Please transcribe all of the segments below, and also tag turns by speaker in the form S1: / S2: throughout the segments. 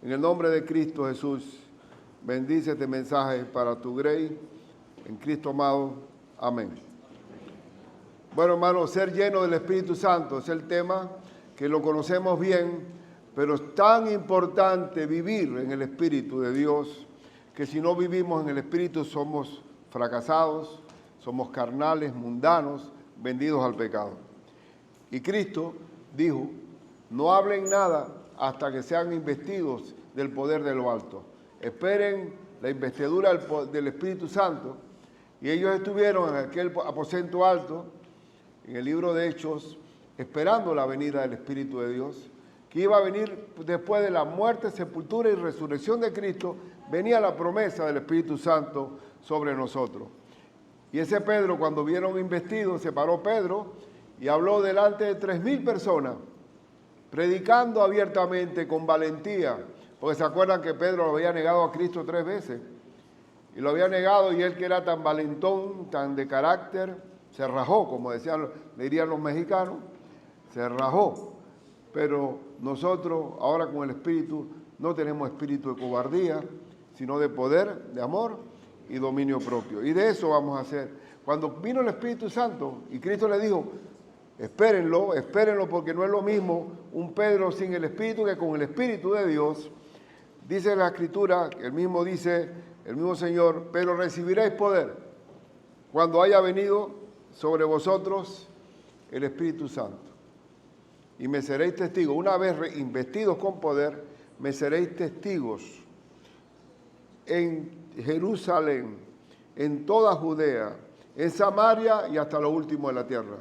S1: En el nombre de Cristo Jesús, bendice este mensaje para tu grey, en Cristo amado. Amén. Bueno, hermanos, ser lleno del Espíritu Santo es el tema que lo conocemos bien, pero es tan importante vivir en el Espíritu de Dios, que si no vivimos en el Espíritu somos fracasados, somos carnales, mundanos, vendidos al pecado. Y Cristo dijo, no hablen nada hasta que sean investidos del poder de lo alto. Esperen la investidura del Espíritu Santo. Y ellos estuvieron en aquel aposento alto, en el libro de Hechos, esperando la venida del Espíritu de Dios, que iba a venir después de la muerte, sepultura y resurrección de Cristo. Venía la promesa del Espíritu Santo sobre nosotros. Y ese Pedro, cuando vieron investido, se paró Pedro y habló delante de 3,000 personas, predicando abiertamente, con valentía, porque se acuerdan que Pedro lo había negado a Cristo 3 veces, y lo había negado, y él, que era tan valentón, tan de carácter, se rajó, como dirían los mexicanos, se rajó. Pero nosotros, ahora con el Espíritu, no tenemos espíritu de cobardía, sino de poder, de amor y dominio propio. Y de eso vamos a hacer. Cuando vino el Espíritu Santo, y Cristo le dijo, espérenlo, porque no es lo mismo un Pedro sin el Espíritu que con el Espíritu de Dios. Dice la Escritura, el mismo Señor, pero recibiréis poder cuando haya venido sobre vosotros el Espíritu Santo. Y me seréis testigos. Una vez investidos con poder, me seréis testigos en Jerusalén, en toda Judea, en Samaria y hasta lo último de la tierra.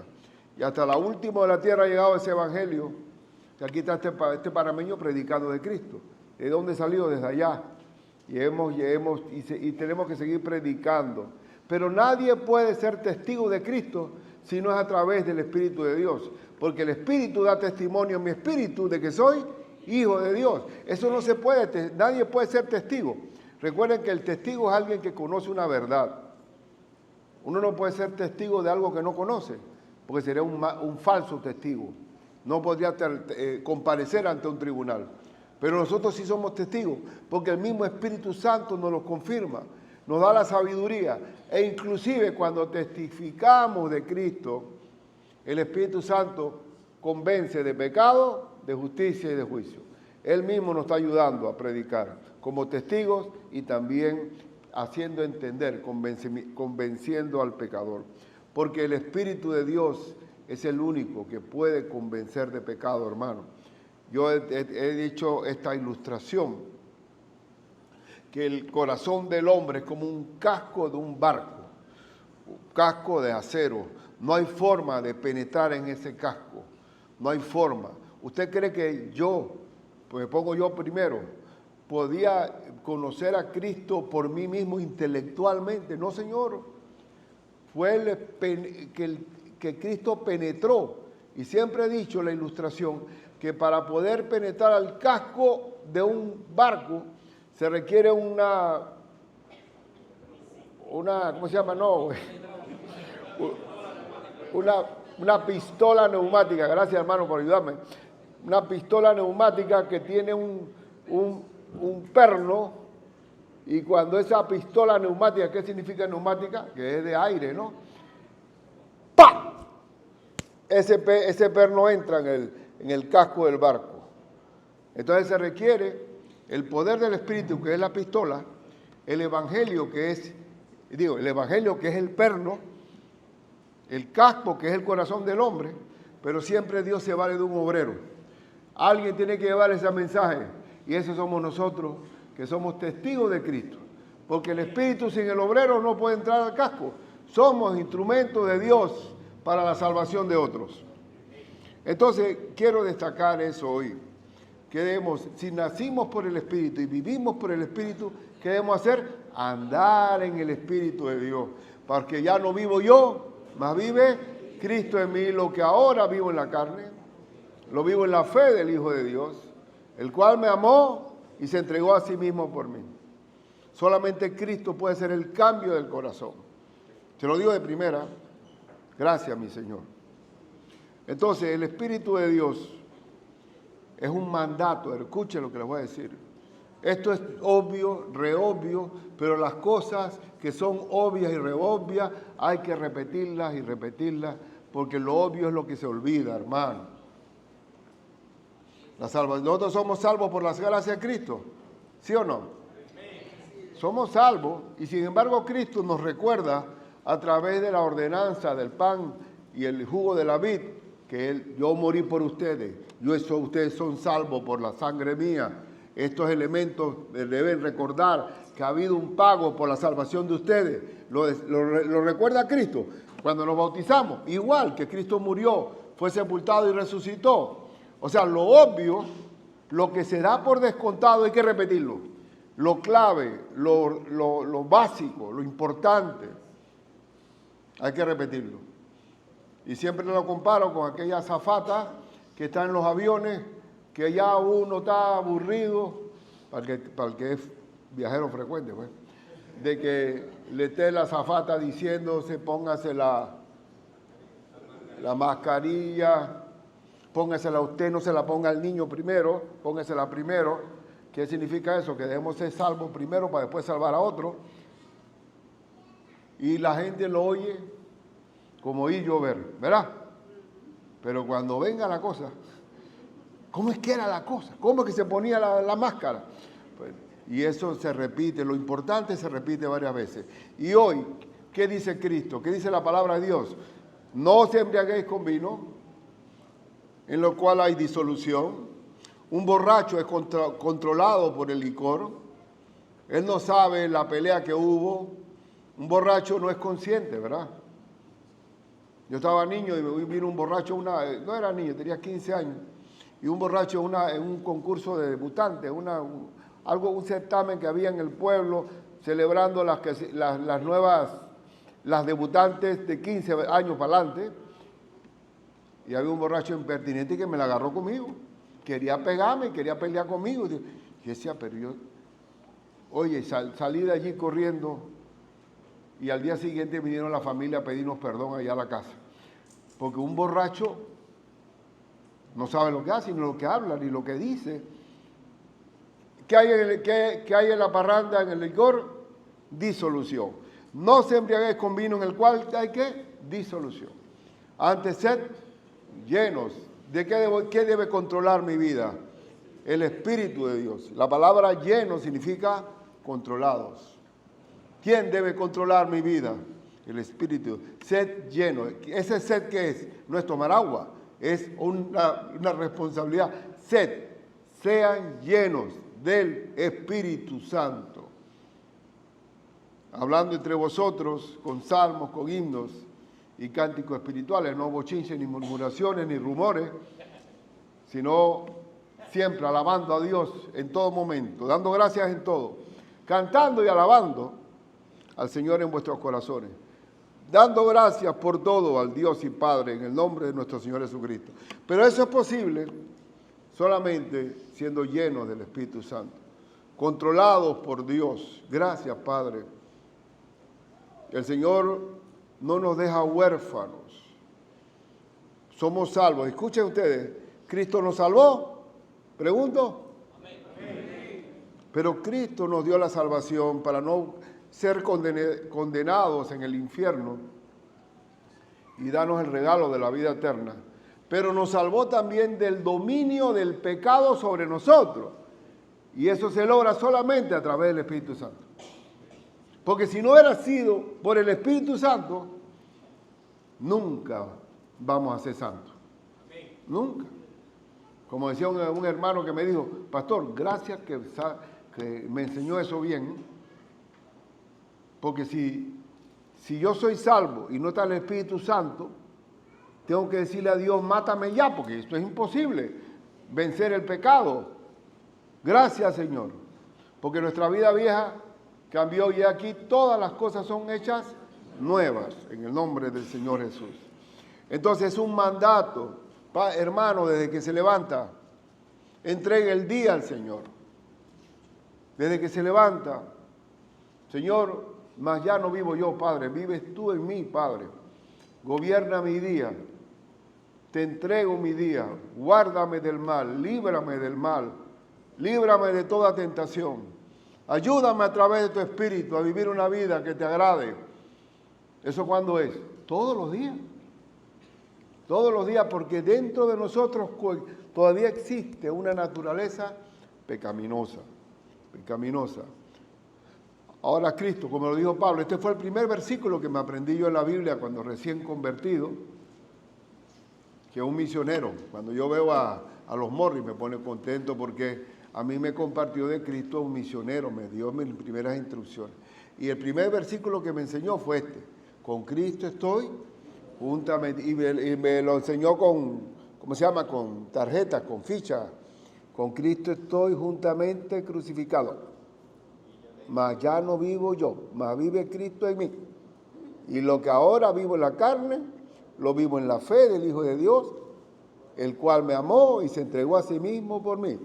S1: Y hasta lo último de la tierra ha llegado ese evangelio. Que aquí está este panameño predicando de Cristo. ¿De dónde salió? Desde allá. Y tenemos que seguir predicando. Pero nadie puede ser testigo de Cristo si no es a través del Espíritu de Dios. Porque el Espíritu da testimonio en mi espíritu de que soy hijo de Dios. Eso no se puede, nadie puede ser testigo. Recuerden que el testigo es alguien que conoce una verdad. Uno no puede ser testigo de algo que no conoce, porque sería un falso testigo. No podría comparecer ante un tribunal. Pero nosotros sí somos testigos, porque el mismo Espíritu Santo nos lo confirma, nos da la sabiduría. E inclusive cuando testificamos de Cristo, el Espíritu Santo convence de pecado, de justicia y de juicio. Él mismo nos está ayudando a predicar como testigos y también haciendo entender, convenciendo al pecador. Porque el Espíritu de Dios es el único que puede convencer de pecado, hermano. Yo he dicho esta ilustración, que el corazón del hombre es como un casco de un barco, un casco de acero. No hay forma de penetrar en ese casco, no hay forma. ¿Usted cree que yo, pues me pongo yo primero, podía conocer a Cristo por mí mismo intelectualmente? No, Señor. Fue que Cristo penetró. Y siempre he dicho en la ilustración que para poder penetrar al casco de un barco se requiere una ¿cómo se llama? No, una pistola neumática. Gracias, hermano, por ayudarme. Una pistola neumática que tiene un perno, y cuando esa pistola neumática, ¿qué significa neumática? Que es de aire, ¿no? ¡Pam! Ese perno entra en el casco del barco. Entonces se requiere el poder del Espíritu, que es la pistola, el Evangelio, que es el perno, el casco, que es el corazón del hombre, pero siempre Dios se vale de un obrero. Alguien tiene que llevar ese mensaje, y esos somos nosotros, que somos testigos de Cristo. Porque el Espíritu sin el obrero no puede entrar al casco. Somos instrumentos de Dios para la salvación de otros. Entonces, quiero destacar eso hoy. Si nacimos por el Espíritu y vivimos por el Espíritu, ¿qué debemos hacer? Andar en el Espíritu de Dios. Porque ya no vivo yo, mas vive Cristo en mí. Lo que ahora vivo en la carne, lo vivo en la fe del Hijo de Dios, el cual me amó y se entregó a sí mismo por mí. Solamente Cristo puede hacer el cambio del corazón. Se lo digo de primera. Gracias, mi Señor. Entonces, el Espíritu de Dios es un mandato. Escuchen lo que les voy a decir. Esto es obvio, reobvio, pero las cosas que son obvias y reobvias hay que repetirlas y repetirlas, porque lo obvio es lo que se olvida, hermano. Nosotros somos salvos por las gracias de Cristo, ¿sí o no? Somos salvos y sin embargo Cristo nos recuerda a través de la ordenanza del pan y el jugo de la vid, que yo morí por ustedes, ustedes son salvos por la sangre mía. Estos elementos deben recordar que ha habido un pago por la salvación de ustedes. Lo recuerda Cristo cuando nos bautizamos, igual que Cristo murió, fue sepultado y resucitó. O sea, lo obvio, lo que se da por descontado hay que repetirlo. Lo clave, lo básico, lo importante, hay que repetirlo. Y siempre lo comparo con aquella azafata que está en los aviones, que ya uno está aburrido, para el que es viajero frecuente, pues, de que le esté la azafata diciéndose, póngase la mascarilla, póngasela usted, no se la ponga al niño primero, póngasela primero. ¿Qué significa eso? Que debemos ser salvos primero para después salvar a otro. Y la gente lo oye como oí yo ver, ¿verdad? Pero cuando venga la cosa, ¿cómo es que era la cosa? ¿Cómo es que se ponía la máscara? Pues, y eso se repite, lo importante se repite varias veces. Y hoy, ¿qué dice Cristo? ¿Qué dice la palabra de Dios? No os embriaguéis con vino, en lo cual hay disolución. Un borracho es controlado por el licor. Él no sabe la pelea que hubo. Un borracho no es consciente, ¿verdad? Yo estaba niño y vino un borracho, no era niño, tenía 15 años, y un borracho en un concurso de debutantes, un certamen que había en el pueblo, celebrando las nuevas, las debutantes de 15 años para adelante, y había un borracho impertinente que me la agarró conmigo, quería pegarme, quería pelear conmigo, y decía, pero yo, oye, salí de allí corriendo, y al día siguiente vinieron la familia a pedirnos perdón allá a la casa. Porque un borracho no sabe lo que hace, ni lo que habla, ni lo que dice. ¿Qué hay en la parranda, en el licor? Disolución. No se embriaguéis con vino en el cual hay ¿qué? Disolución. Antes sed llenos. ¿De qué debe controlar mi vida? El Espíritu de Dios. La palabra lleno significa controlados. ¿Quién debe controlar mi vida? El Espíritu. Sed lleno. ¿Ese sed qué es? No es tomar agua, es una responsabilidad. Sed, sean llenos del Espíritu Santo. Hablando entre vosotros con salmos, con himnos y cánticos espirituales, no bochinches, ni murmuraciones, ni rumores, sino siempre alabando a Dios en todo momento, dando gracias en todo, cantando y alabando al Señor en vuestros corazones, dando gracias por todo al Dios y Padre en el nombre de nuestro Señor Jesucristo. Pero eso es posible solamente siendo llenos del Espíritu Santo, controlados por Dios. Gracias, Padre. El Señor no nos deja huérfanos. Somos salvos. Escuchen ustedes, ¿Cristo nos salvó? Pregunto. Amén. Pero Cristo nos dio la salvación para no ser condenados en el infierno y darnos el regalo de la vida eterna. Pero nos salvó también del dominio del pecado sobre nosotros. Y eso se logra solamente a través del Espíritu Santo. Porque si no hubiera sido por el Espíritu Santo, nunca vamos a ser santos. Nunca. Como decía un hermano que me dijo, pastor, gracias que me enseñó eso bien. Porque si yo soy salvo y no está el Espíritu Santo, tengo que decirle a Dios, mátame ya, porque esto es imposible, vencer el pecado. Gracias, Señor, porque nuestra vida vieja cambió y aquí todas las cosas son hechas nuevas, en el nombre del Señor Jesús. Entonces es un mandato, hermano, desde que se levanta, entregue el día al Señor. Desde que se levanta, Señor, mas ya no vivo yo, Padre, vives tú en mí, Padre. Gobierna mi día, te entrego mi día, guárdame del mal, líbrame del mal, líbrame de toda tentación. Ayúdame a través de tu Espíritu a vivir una vida que te agrade. ¿Eso cuándo es? Todos los días. Todos los días, porque dentro de nosotros todavía existe una naturaleza pecaminosa. Ahora Cristo, como lo dijo Pablo, este fue el primer versículo que me aprendí yo en la Biblia cuando recién convertido, que un misionero, cuando yo veo a los Morris me pone contento porque a mí me compartió de Cristo un misionero, me dio mis primeras instrucciones. Y el primer versículo que me enseñó fue este: con Cristo estoy juntamente, y me lo enseñó con, ¿cómo se llama? Con tarjetas, con fichas. Con Cristo estoy juntamente crucificado. Mas ya no vivo yo, mas vive Cristo en mí. Y lo que ahora vivo en la carne, lo vivo en la fe del Hijo de Dios, el cual me amó y se entregó a sí mismo por mí.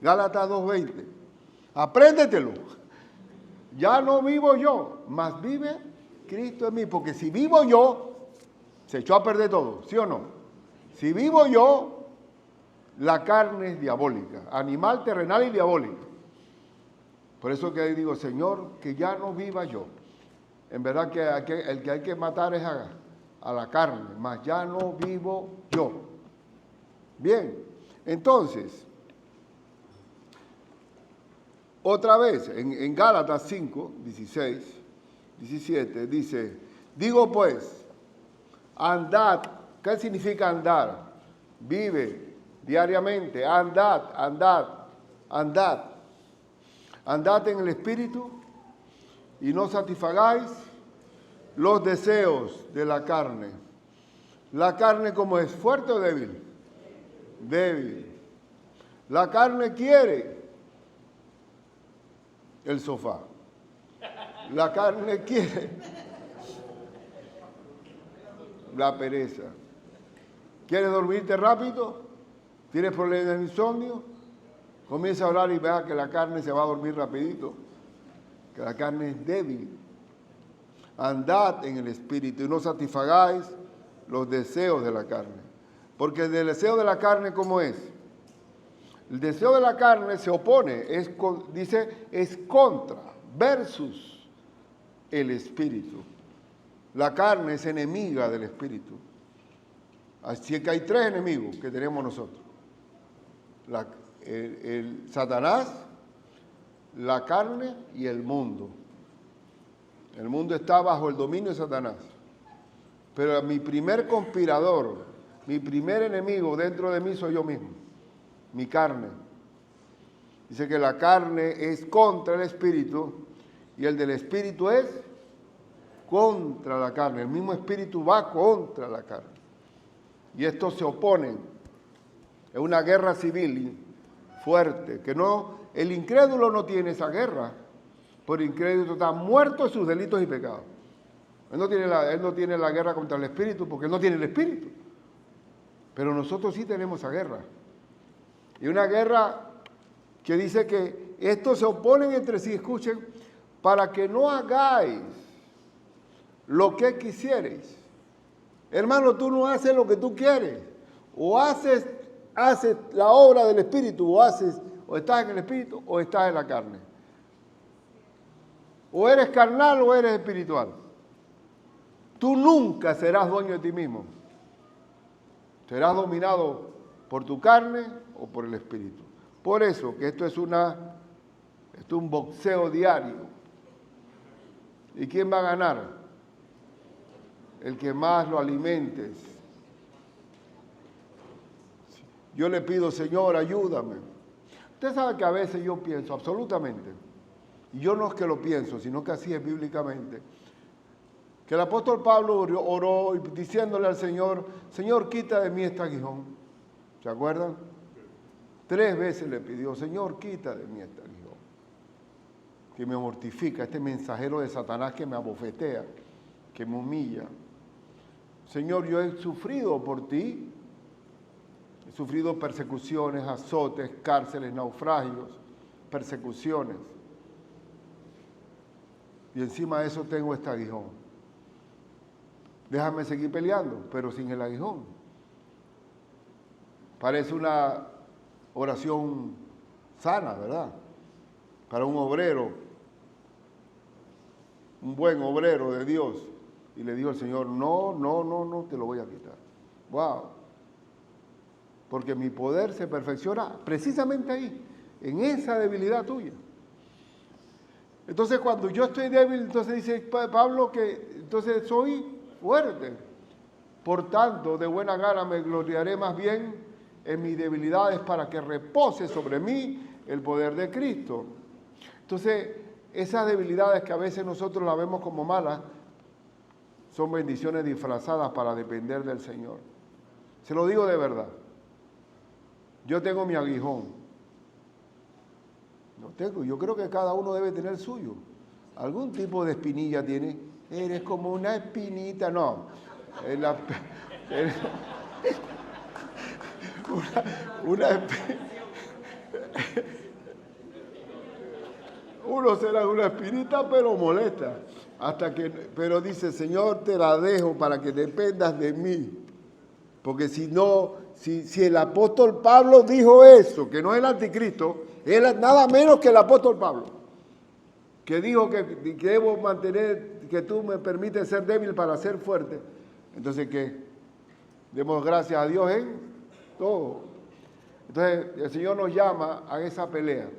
S1: Gálatas 2:20. Apréndetelo. Ya no vivo yo, mas vive Cristo en mí. Porque si vivo yo, se echó a perder todo, ¿sí o no? Si vivo yo, la carne es diabólica, animal, terrenal y diabólica. Por eso que digo, Señor, que ya no viva yo. En verdad que el que hay que matar es a la carne, mas ya no vivo yo. Bien, entonces, otra vez, en Gálatas 5, 16, 17, dice, digo pues, andad. ¿Qué significa andar? Vive diariamente, andad. Andad en el Espíritu y no satisfagáis los deseos de la carne. ¿La carne como es? ¿Fuerte o débil? Débil. La carne quiere el sofá. La carne quiere la pereza. ¿Quieres dormirte rápido? ¿Tienes problemas de insomnio? Comienza a orar y vea que la carne se va a dormir rapidito, que la carne es débil. Andad en el Espíritu y no satisfagáis los deseos de la carne. Porque el deseo de la carne, ¿cómo es? El deseo de la carne se opone, es contra, versus el Espíritu. La carne es enemiga del Espíritu. Así que hay tres enemigos que tenemos nosotros. El Satanás, la carne y el mundo. El mundo está bajo el dominio de Satanás. Pero mi primer conspirador, mi primer enemigo dentro de mí soy yo mismo, mi carne. Dice que la carne es contra el espíritu y el del espíritu es contra la carne. El mismo espíritu va contra la carne. Y estos se oponen. Es una guerra civil fuerte, que no, el incrédulo no tiene esa guerra, por el incrédulo está muerto en sus delitos y pecados. Él no tiene la guerra contra el espíritu porque él no tiene el espíritu. Pero nosotros sí tenemos esa guerra. Y una guerra que dice que estos se oponen entre sí, escuchen, para que no hagáis lo que quisierais. Hermano, tú no haces lo que tú quieres. O haces la obra del Espíritu, o estás en el Espíritu, o estás en la carne. O eres carnal o eres espiritual. Tú nunca serás dueño de ti mismo. Serás dominado por tu carne o por el Espíritu. Por eso que esto es un boxeo diario. ¿Y quién va a ganar? El que más lo alimentes. Yo le pido, Señor, ayúdame. Usted sabe que a veces yo pienso, absolutamente, y yo no es que lo pienso, sino que así es bíblicamente, que el apóstol Pablo oró diciéndole al Señor, Señor, quita de mí este aguijón. ¿Se acuerdan? 3 veces le pidió, Señor, quita de mí este aguijón, que me mortifica, este mensajero de Satanás que me abofetea, que me humilla. Señor, yo he sufrido por ti. He sufrido persecuciones, azotes, cárceles, naufragios, persecuciones. Y encima de eso tengo este aguijón. Déjame seguir peleando, pero sin el aguijón. Parece una oración sana, ¿verdad? Para un obrero, un buen obrero de Dios. Y le dijo el Señor, no, te lo voy a quitar. ¡Wow! Porque mi poder se perfecciona precisamente ahí, en esa debilidad tuya. Entonces, cuando yo estoy débil, entonces dice Pablo que entonces soy fuerte. Por tanto, de buena gana me gloriaré más bien en mis debilidades para que repose sobre mí el poder de Cristo. Entonces, esas debilidades que a veces nosotros las vemos como malas, son bendiciones disfrazadas para depender del Señor. Se lo digo de verdad. Yo tengo mi aguijón. Yo creo que cada uno debe tener el suyo. Algún tipo de espinilla tiene. Eres como una espinita, no. Uno será una espinita, pero molesta. Pero dice, Señor, te la dejo para que dependas de mí. Porque si no, si el apóstol Pablo dijo eso, que no es el anticristo, es nada menos que el apóstol Pablo, que dijo que debo mantener, que tú me permites ser débil para ser fuerte. Entonces, ¿qué? Demos gracias a Dios en todo. Entonces, el Señor nos llama a esa pelea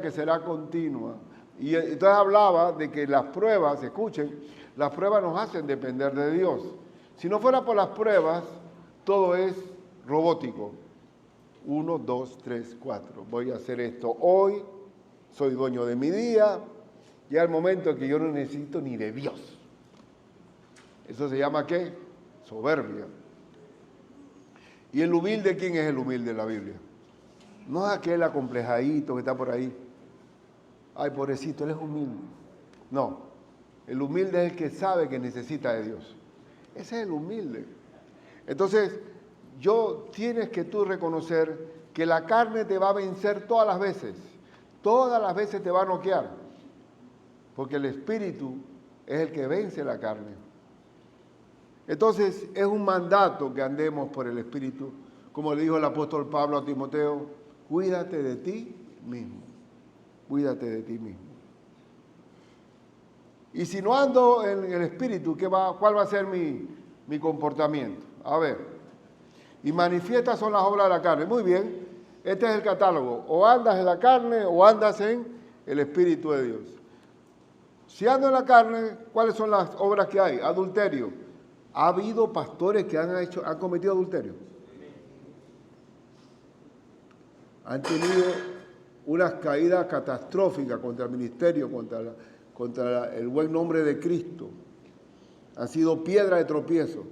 S1: que será continua. Y entonces hablaba de que las pruebas, escuchen, las pruebas nos hacen depender de Dios. Si no fuera por las pruebas, todo es robótico. 1, 2, 3, 4. Voy a hacer esto hoy, soy dueño de mi día. Llega el momento en que yo no necesito ni de Dios. Eso se llama ¿qué? Soberbia. ¿Y el humilde quién es el humilde en la Biblia? No es aquel acomplejadito que está por ahí. Ay, pobrecito, él es humilde. No, el humilde es el que sabe que necesita de Dios. Ese es el humilde. Entonces, tienes que tú reconocer que la carne te va a vencer todas las veces. Todas las veces te va a noquear. Porque el Espíritu es el que vence la carne. Entonces, es un mandato que andemos por el Espíritu. Como le dijo el apóstol Pablo a Timoteo, cuídate de ti mismo. Cuídate de ti mismo. Y si no ando en el Espíritu, ¿cuál va a ser mi comportamiento? A ver. Y manifiestas son las obras de la carne. Muy bien, este es el catálogo. O andas en la carne o andas en el Espíritu de Dios. Si ando en la carne, ¿cuáles son las obras que hay? Adulterio. ¿Ha habido pastores que han cometido adulterio? Han tenido unas caídas catastróficas contra el ministerio, contra el buen nombre de Cristo. Han sido piedra de tropiezo.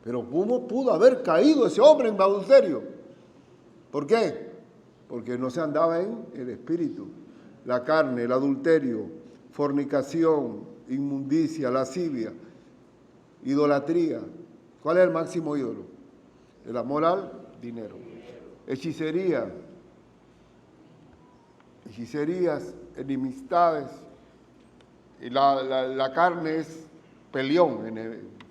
S1: Pero ¿cómo pudo haber caído ese hombre en adulterio? ¿Por qué? Porque no se andaba en el Espíritu. La carne, el adulterio, fornicación, inmundicia, lascivia, idolatría. ¿Cuál es el máximo ídolo? El amor al dinero. Hechicerías, enemistades. Y la carne es peleón,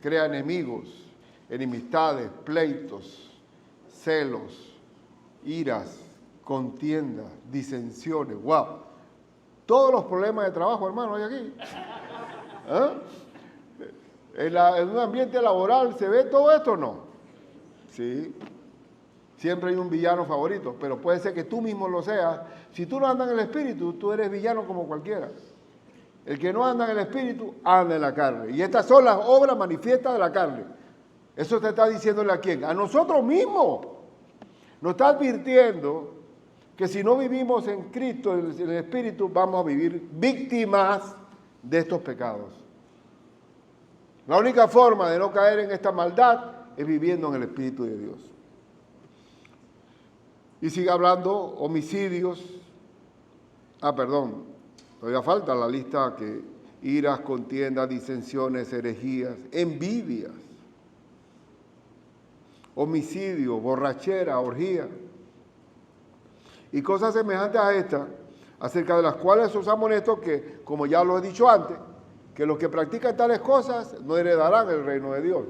S1: crea enemigos, enemistades, pleitos, celos, iras, contiendas, disensiones. ¡Wow! Todos los problemas de trabajo, hermano, hay aquí. ¿Ah? En un ambiente laboral, ¿se ve todo esto o no? Sí. Siempre hay un villano favorito, pero puede ser que tú mismo lo seas. Si tú no andas en el Espíritu, tú eres villano como cualquiera. El que no anda en el Espíritu, anda en la carne. Y estas son las obras manifiestas de la carne. Eso te está diciéndole a quién? A nosotros mismos. Nos está advirtiendo que si no vivimos en Cristo, en el Espíritu, vamos a vivir víctimas de estos pecados. La única forma de no caer en esta maldad es viviendo en el Espíritu de Dios. Y sigue hablando, homicidios. Todavía falta la lista que iras, contiendas, disensiones, herejías, envidias, homicidio, borrachera, orgía y cosas semejantes a estas, acerca de las cuales os amonesto que, como ya lo he dicho antes, que los que practican tales cosas no heredarán el reino de Dios.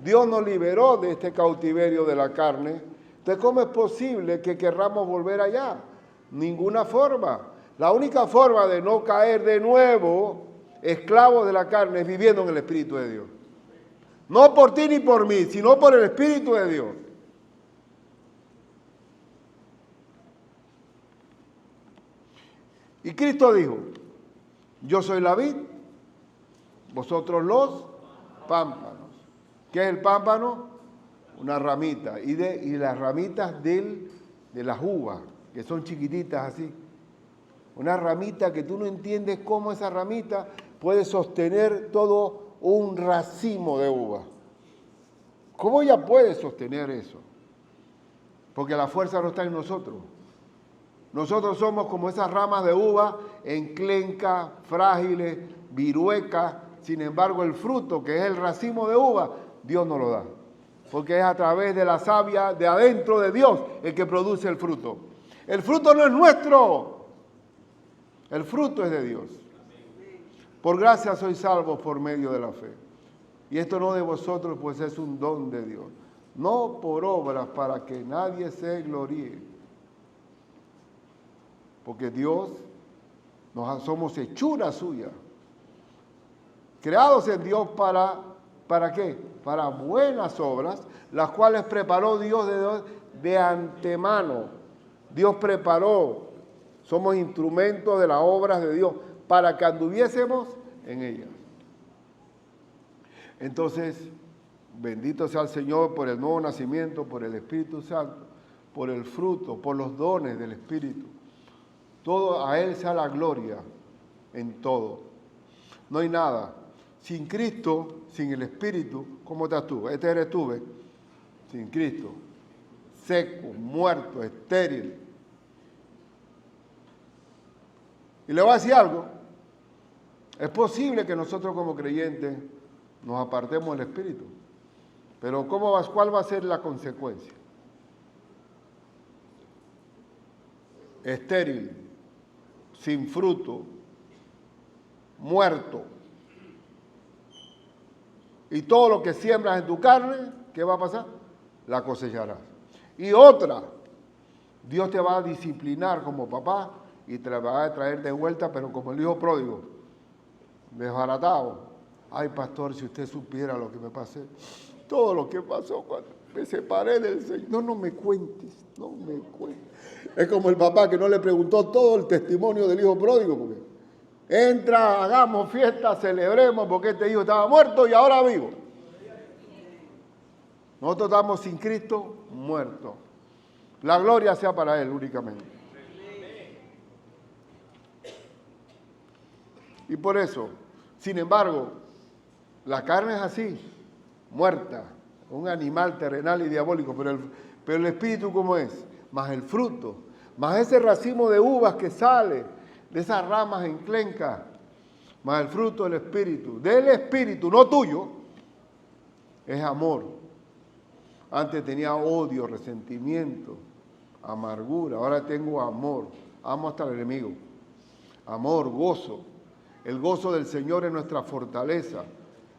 S1: Dios nos liberó de este cautiverio de la carne Entonces, ¿cómo es posible que querramos volver allá? Ninguna forma. La única forma de no caer de nuevo, esclavos de la carne, es viviendo en el Espíritu de Dios. No por ti ni por mí, sino por el Espíritu de Dios. Y Cristo dijo, yo soy la vid, vosotros los pámpanos. ¿Qué es el pámpano? Una ramita. Y las ramitas de las uvas, que son chiquititas así. Una ramita que tú no entiendes cómo esa ramita puede sostener todo un racimo de uvas. ¿Cómo ella puede sostener eso? Porque la fuerza no está en nosotros. Nosotros somos como esas ramas de uva, enclencas, frágiles, viruecas. Sin embargo, el fruto, que es el racimo de uva, Dios nos lo da. Porque es a través de la savia de adentro de Dios el que produce el fruto. El fruto no es nuestro. El fruto es de Dios. Por gracia sois salvos por medio de la fe. Y esto no de vosotros, pues es un don de Dios. No por obras para que nadie se gloríe. Porque Dios, somos hechura suya. Creados en Dios ¿para qué? Para buenas obras, las cuales preparó Dios de antemano. Dios preparó. Somos instrumentos de las obras de Dios para que anduviésemos en ellas. Entonces, bendito sea el Señor por el nuevo nacimiento, por el Espíritu Santo, por el fruto, por los dones del Espíritu. Todo a Él sea la gloria en todo. No hay nada. Sin Cristo, sin el Espíritu, ¿cómo estás tú? Este eres tú, ¿ves? Sin Cristo. Seco, muerto, estéril. Y le voy a decir algo. Es posible que nosotros como creyentes nos apartemos del Espíritu. Pero ¿cuál va a ser la consecuencia? Estéril, sin fruto, muerto. Y todo lo que siembras en tu carne, ¿qué va a pasar? La cosecharás. Y otra, Dios te va a disciplinar como papá y te la va a traer de vuelta, pero como el hijo pródigo, desbaratado. Ay, pastor, si usted supiera lo que me pasé, todo lo que pasó cuando me separé del Señor. No me cuentes, no me cuentes. Es como el papá que no le preguntó todo el testimonio del hijo pródigo, porque entra, hagamos fiesta, celebremos, porque este hijo estaba muerto y ahora vivo. Nosotros estamos sin Cristo, muertos. La gloria sea para Él únicamente. Y por eso, sin embargo, la carne es así, muerta, un animal terrenal y diabólico, pero el espíritu ¿cómo es? Más el fruto, más ese racimo de uvas que sale de esas ramas enclencas, más el fruto del espíritu, no tuyo, es amor. Antes tenía odio, resentimiento, amargura, ahora tengo amor, amo hasta el enemigo, amor, gozo. El gozo del Señor es nuestra fortaleza.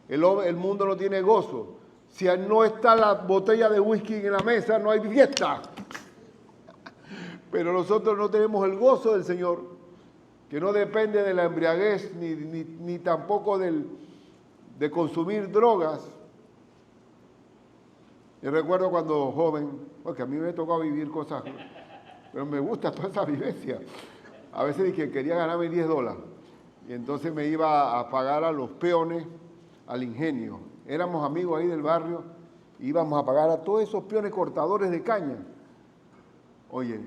S1: El mundo no tiene gozo. Si no está la botella de whisky en la mesa, no hay fiesta. Pero nosotros no tenemos el gozo del Señor, que no depende de la embriaguez ni tampoco de consumir drogas. Yo recuerdo cuando joven, porque a mí me tocó vivir cosas, pero me gusta toda esa vivencia. A veces dije que quería ganarme $10. Y entonces me iba a pagar a los peones, al ingenio. Éramos amigos ahí del barrio, íbamos a pagar a todos esos peones cortadores de caña. Oye,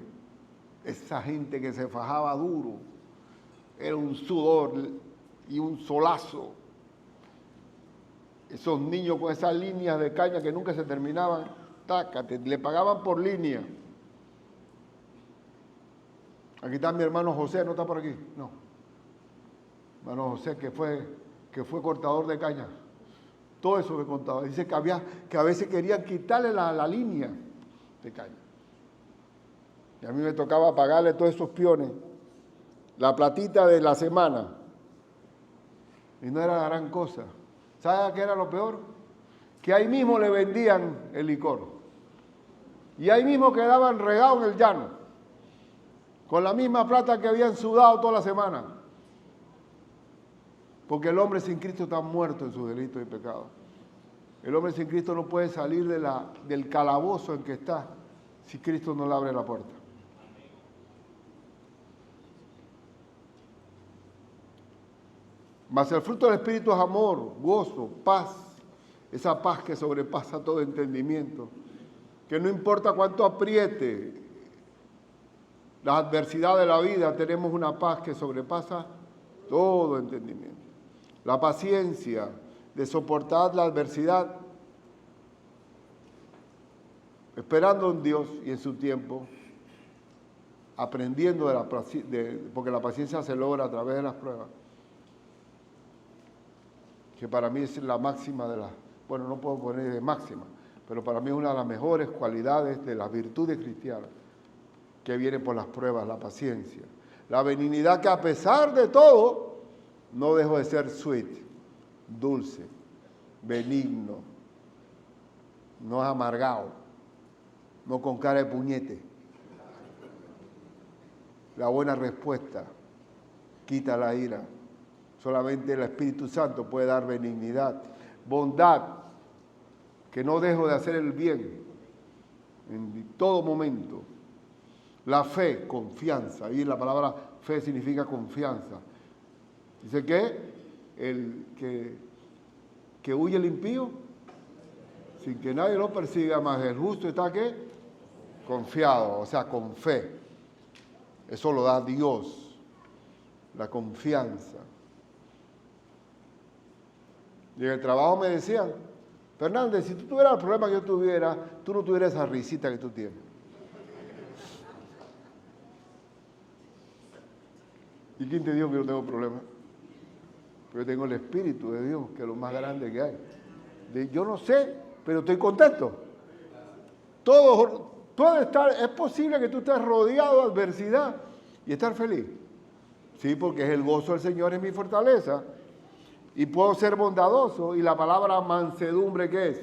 S1: esa gente que se fajaba duro, era un sudor y un solazo. Esos niños con esas líneas de caña que nunca se terminaban, tácate, le pagaban por línea. Aquí está mi hermano José, ¿no está por aquí? No. Hermano José, que fue cortador de caña. Todo eso me contaba. Dice que a veces querían quitarle la línea de caña. Y a mí me tocaba pagarle todos esos peones la platita de la semana. Y no era gran cosa. ¿Sabe qué era lo peor? Que ahí mismo le vendían el licor. Y ahí mismo quedaban regados en el llano, con la misma plata que habían sudado toda la semana. Porque el hombre sin Cristo está muerto en sus delitos y pecados. El hombre sin Cristo no puede salir del calabozo en que está si Cristo no le abre la puerta. Mas el fruto del Espíritu es amor, gozo, paz. Esa paz que sobrepasa todo entendimiento. Que no importa cuánto apriete la adversidad de la vida, tenemos una paz que sobrepasa todo entendimiento. La paciencia de soportar la adversidad, esperando en Dios y en su tiempo, aprendiendo porque la paciencia se logra a través de las pruebas, que para mí es la máxima bueno, no puedo poner de máxima, pero para mí es una de las mejores cualidades de las virtudes cristianas, que viene por las pruebas, la paciencia, la benignidad, que a pesar de todo, no dejó de ser sweet, dulce, benigno, no es amargado, no con cara de puñete. La buena respuesta quita la ira. Solamente el Espíritu Santo puede dar benignidad, bondad, que no dejo de hacer el bien en todo momento. La fe, confianza. Y la palabra fe significa confianza. Dice que huye el impío sin que nadie lo persiga, más el justo está ¿qué? Confiado, o sea, con fe. Eso lo da Dios, la confianza. Y en el trabajo me decían, Fernández, si tú tuvieras el problema que yo tuviera, tú no tuvieras esa risita que tú tienes. ¿Y quién te dijo que yo no tengo problema? Yo tengo el Espíritu de Dios, que es lo más grande que hay. Yo no sé, pero estoy contento. Todo puede estar, es posible que tú estés rodeado de adversidad y estar feliz. Sí, porque es el gozo del Señor es mi fortaleza. Y puedo ser bondadoso. Y la palabra mansedumbre, ¿qué es?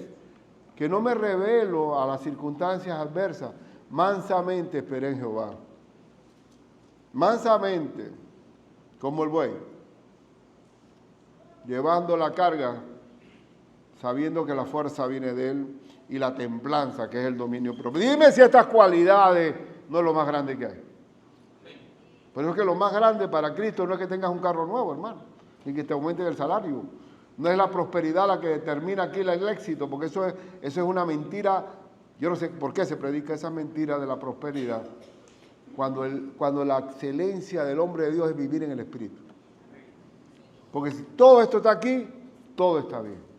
S1: Que no me revelo a las circunstancias adversas. Mansamente esperé en Jehová. Mansamente, como el buey, llevando la carga, sabiendo que la fuerza viene de Él, y la templanza, que es el dominio propio. Dime si estas cualidades no es lo más grande que hay. Pero es que lo más grande para Cristo no es que tengas un carro nuevo, hermano, ni que te aumente el salario. No es la prosperidad la que determina aquí el éxito, porque eso es una mentira. Yo no sé por qué se predica esa mentira de la prosperidad, cuando la excelencia del hombre de Dios es vivir en el Espíritu. Porque si todo esto está aquí, todo está bien.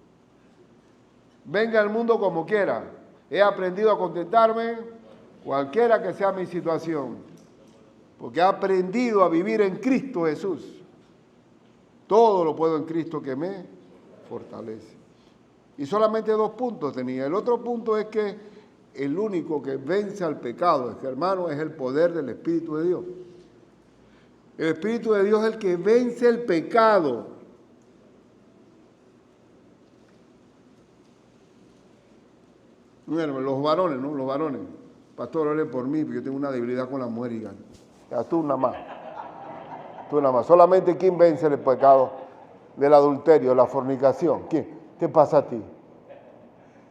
S1: Venga el mundo como quiera. He aprendido a contentarme cualquiera que sea mi situación, porque he aprendido a vivir en Cristo Jesús. Todo lo puedo en Cristo que me fortalece. Y solamente 2 puntos tenía. El otro punto es que el único que vence al pecado, hermano, es el poder del Espíritu de Dios. El Espíritu de Dios es el que vence el pecado. Bueno, los varones, ¿no? Los varones. Pastor, ore por mí, porque yo tengo una debilidad con la mujer. Y ya, tú nada más. Tú nada más. Solamente ¿quién vence el pecado del adulterio, la fornicación? ¿Quién? ¿Qué pasa a ti?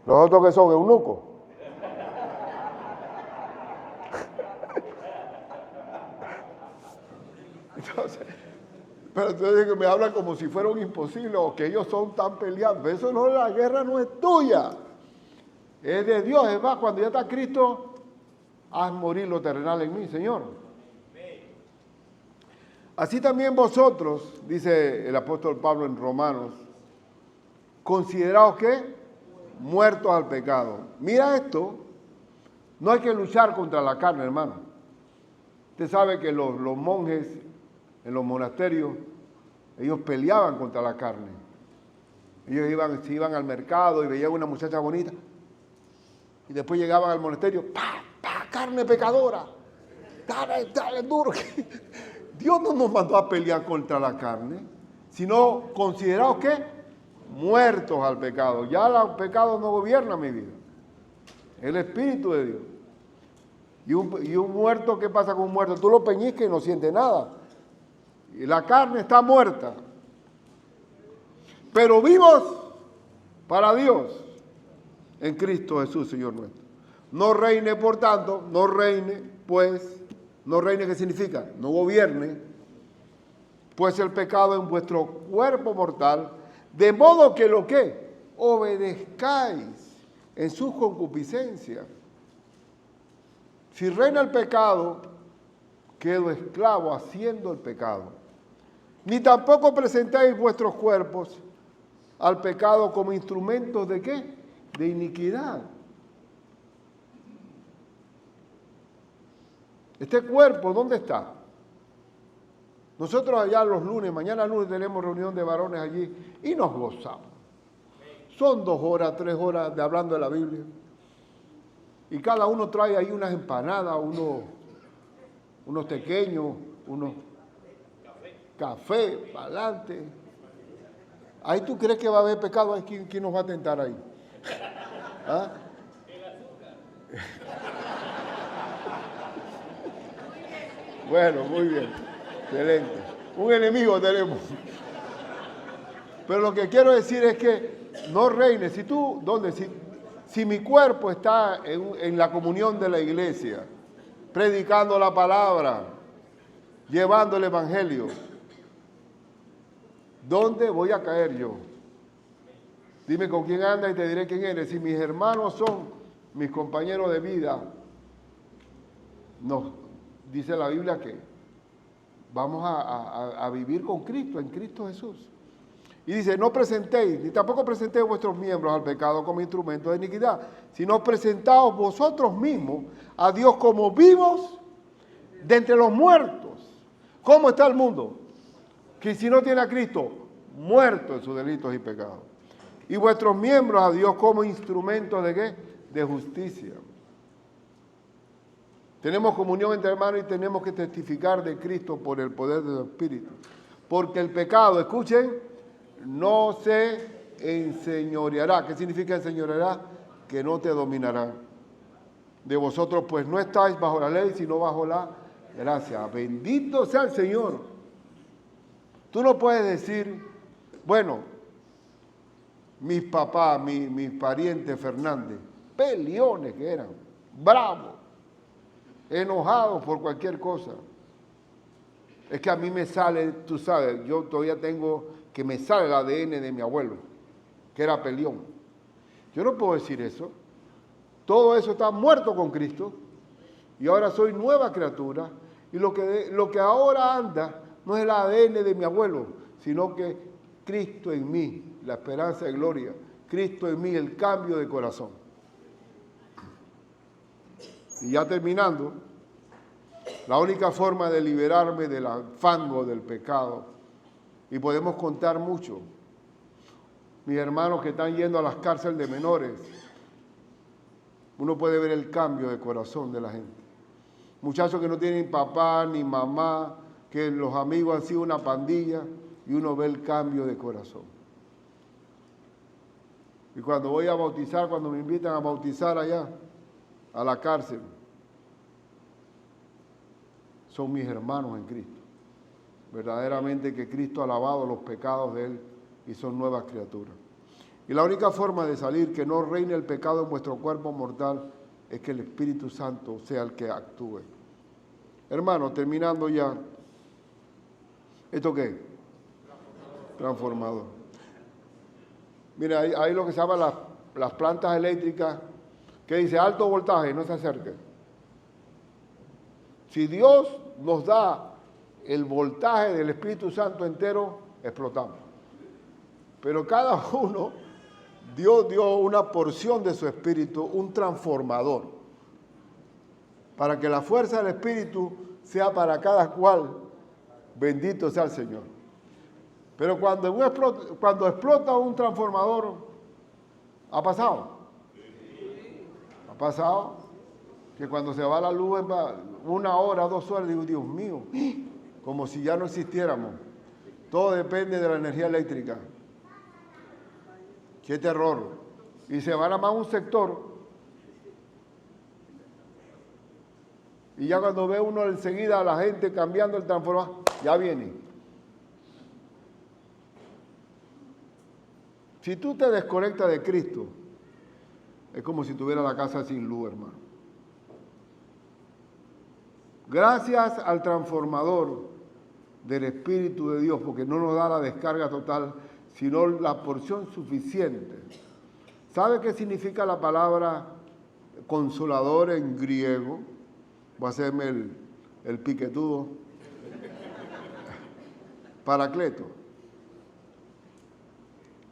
S1: Los otros que son eunucos. Entonces, pero ustedes que me hablan como si fuera un imposible o que ellos son tan peleados. Eso no, la guerra no es tuya. Es de Dios. Es más, cuando ya está Cristo, haz morir lo terrenal en mí, Señor. Así también vosotros, dice el apóstol Pablo en Romanos, consideraos que muertos al pecado. Mira esto, no hay que luchar contra la carne, hermano. Usted sabe que los monjes en los monasterios, ellos peleaban contra la carne. Ellos se iban al mercado y veían una muchacha bonita y después llegaban al monasterio, ¡pa! Carne pecadora, dale duro. Dios no nos mandó a pelear contra la carne, sino considerados que muertos al pecado. Ya el pecado no gobierna mi vida. El Espíritu de Dios. Y un muerto, ¿qué pasa con un muerto? Tú lo peñiscas y no siente nada. Y la carne está muerta. Pero vivos para Dios en Cristo Jesús, Señor nuestro. No reine, por tanto, no reine, pues, no reine, ¿qué significa? No gobierne, pues el pecado en vuestro cuerpo mortal, de modo que lo que obedezcáis en sus concupiscencias. Si reina el pecado, quedo esclavo haciendo el pecado. Ni tampoco presentáis vuestros cuerpos al pecado como instrumentos ¿de qué? De iniquidad. Este cuerpo, ¿dónde está? Nosotros allá los lunes, mañana lunes tenemos reunión de varones allí y nos gozamos. Son 2 horas, 3 horas de hablando de la Biblia. Y cada uno trae ahí unas empanadas, unos pequeños, unos café para adelante. Ahí tú crees que va a haber pecado, ahí ¿quién nos va a tentar ahí? ¿Ah? Bueno, muy bien, excelente. Un enemigo tenemos. Pero lo que quiero decir es que no reine. Si tú, ¿dónde? Si mi cuerpo está en la comunión de la iglesia, predicando la palabra, llevando el evangelio, ¿dónde voy a caer yo? Dime con quién anda y te diré quién eres. Si mis hermanos son mis compañeros de vida, nos dice la Biblia que vamos a vivir con Cristo, en Cristo Jesús. Y dice, no presentéis, ni tampoco presentéis vuestros miembros al pecado como instrumento de iniquidad, sino presentaos vosotros mismos a Dios como vivos de entre los muertos. ¿Cómo está el mundo? Que si no tiene a Cristo, muerto en sus delitos y pecados. Y vuestros miembros a Dios como instrumentos ¿de qué? De justicia. Tenemos comunión entre hermanos y tenemos que testificar de Cristo por el poder del Espíritu. Porque el pecado, escuchen, no se enseñoreará. ¿Qué significa enseñoreará? Que no te dominará. De vosotros pues no estáis bajo la ley, sino bajo la gracia. Bendito sea el Señor. Tú no puedes decir, bueno, mis papás, mis parientes Fernández, peleones que eran, bravos, enojados por cualquier cosa. Es que a mí me sale, tú sabes, yo todavía tengo que me sale el ADN de mi abuelo, que era peleón. Yo no puedo decir eso. Todo eso está muerto con Cristo y ahora soy nueva criatura y lo que ahora anda no es el ADN de mi abuelo, sino que Cristo en mí, la esperanza de gloria, Cristo en mí, el cambio de corazón. Y ya terminando, la única forma de liberarme del fango del pecado, y podemos contar mucho, mis hermanos que están yendo a las cárceles de menores, uno puede ver el cambio de corazón de la gente. Muchachos que no tienen papá ni mamá, que los amigos han sido una pandilla, y uno ve el cambio de corazón. Y cuando voy a bautizar, cuando me invitan a bautizar allá, a la cárcel, son mis hermanos en Cristo. Verdaderamente que Cristo ha lavado los pecados de él y son nuevas criaturas. Y la única forma de salir, que no reine el pecado en vuestro cuerpo mortal, es que el Espíritu Santo sea el que actúe. Hermanos, terminando ya, ¿esto qué? Transformador. Mira, hay lo que se llama las plantas eléctricas, que dice alto voltaje, no se acerquen. Si Dios nos da el voltaje del Espíritu Santo entero, explotamos. Pero cada uno, Dios dio una porción de su Espíritu, un transformador, para que la fuerza del Espíritu sea para cada cual. Bendito sea el Señor. Pero cuando explota un transformador, ¿ha pasado? ¿Ha pasado? Que cuando se va la luz, 1 hora, 2 horas, digo, Dios mío, como si ya no existiéramos. Todo depende de la energía eléctrica. ¡Qué terror! Y se va a más un sector Y ya cuando ve uno enseguida a la gente cambiando el transformador, ya viene. Si tú te desconectas de Cristo, es como si tuviera la casa sin luz, hermano. Gracias al transformador del Espíritu de Dios, porque no nos da la descarga total, sino la porción suficiente. ¿Sabe qué significa la palabra consolador en griego? Voy a hacerme el piquetudo. Paracleto.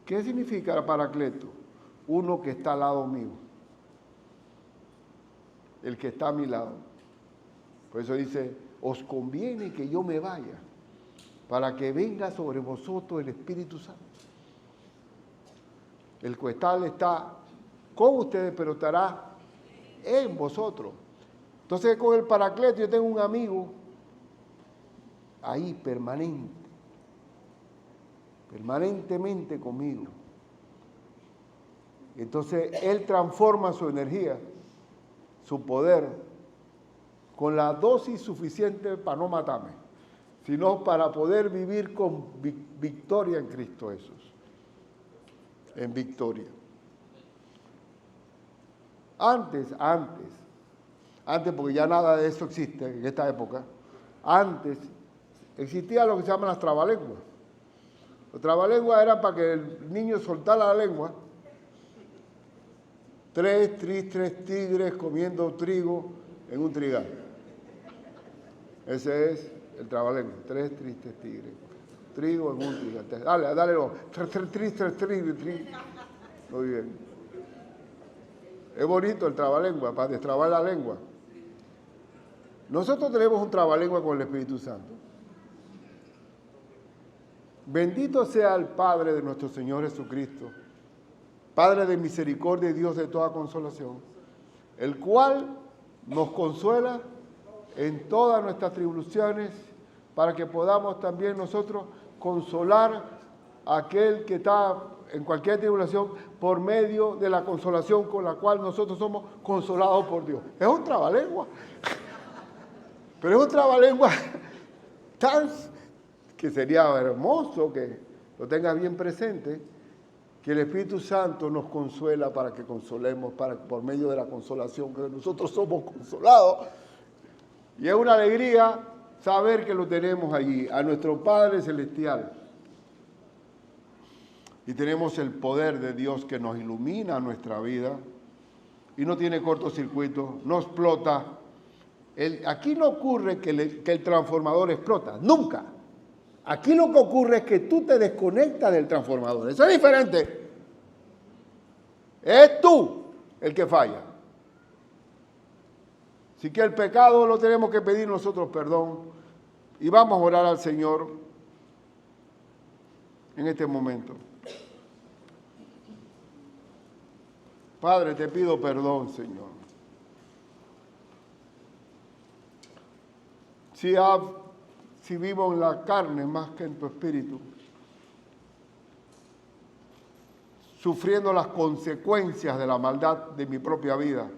S1: ¿Qué significa paracleto? Uno que está al lado mío. El que está a mi lado. Por eso dice, os conviene que yo me vaya, para que venga sobre vosotros el Espíritu Santo. El cual está con ustedes, pero estará en vosotros. Entonces con el paracleto yo tengo un amigo ahí permanentemente conmigo. Entonces él transforma su energía, su poder, con la dosis suficiente para no matarme, sino para poder vivir con victoria en Cristo Jesús. En victoria. Antes, porque ya nada de eso existe en esta época, antes existía lo que se llaman las trabalenguas. Las trabalenguas eran para que el niño soltara la lengua. Tres tigres comiendo trigo en un trigal. Ese es el trabalengua. 3 tristes tigres. Trigo en un trigal. Dale. 3. Muy bien. Es bonito el trabalengua, para destrabar la lengua. Nosotros tenemos un trabalengua con el Espíritu Santo. Bendito sea el Padre de nuestro Señor Jesucristo, Padre de misericordia y Dios de toda consolación, el cual nos consuela en todas nuestras tribulaciones, para que podamos también nosotros consolar a aquel que está en cualquier tribulación por medio de la consolación con la cual nosotros somos consolados por Dios. Es un trabalengua. Pero es un trabalengua tan que sería hermoso que lo tengas bien presente, que el Espíritu Santo nos consuela para que consolemos, por medio de la consolación, que nosotros somos consolados. Y es una alegría saber que lo tenemos allí, a nuestro Padre Celestial. Y tenemos el poder de Dios que nos ilumina nuestra vida y no tiene cortocircuito, no explota. Aquí no ocurre que el transformador explota, nunca. Aquí lo que ocurre es que tú te desconectas del transformador. Eso es diferente. Es tú el que falla. Así que el pecado lo tenemos que pedir nosotros perdón. Y vamos a orar al Señor en este momento. Padre, te pido perdón, Señor. Si vivo en la carne más que en tu espíritu, sufriendo las consecuencias de la maldad de mi propia vida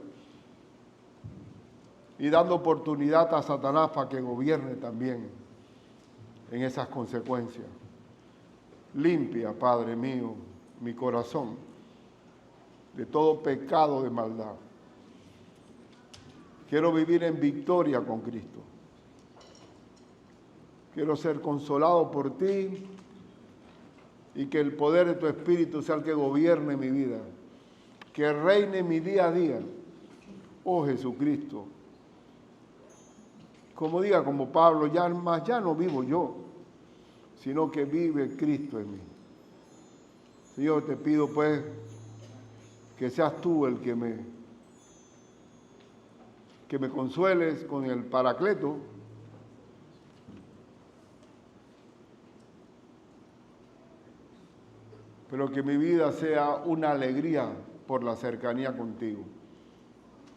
S1: y dando oportunidad a Satanás para que gobierne también en esas consecuencias. Limpia, Padre mío, mi corazón de todo pecado de maldad. Quiero vivir en victoria con Cristo. Quiero ser consolado por ti y que el poder de tu Espíritu sea el que gobierne mi vida, que reine mi día a día. Oh Jesucristo, como Pablo, ya no vivo yo, sino que vive Cristo en mí. Señor, te pido pues que seas tú el que me consueles con el Paracleto, pero que mi vida sea una alegría por la cercanía contigo.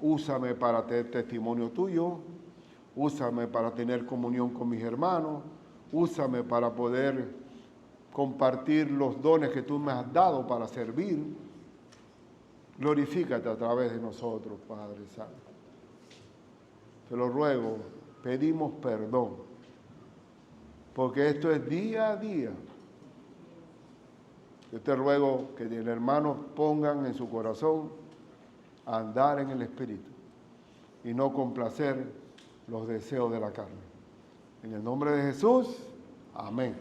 S1: Úsame para tener testimonio tuyo, úsame para tener comunión con mis hermanos, úsame para poder compartir los dones que tú me has dado para servir. Glorifícate a través de nosotros, Padre Santo. te lo ruego, pedimos perdón, porque esto es día a día. Yo te ruego que los hermanos pongan en su corazón a andar en el Espíritu y no complacer los deseos de la carne. En el nombre de Jesús, amén.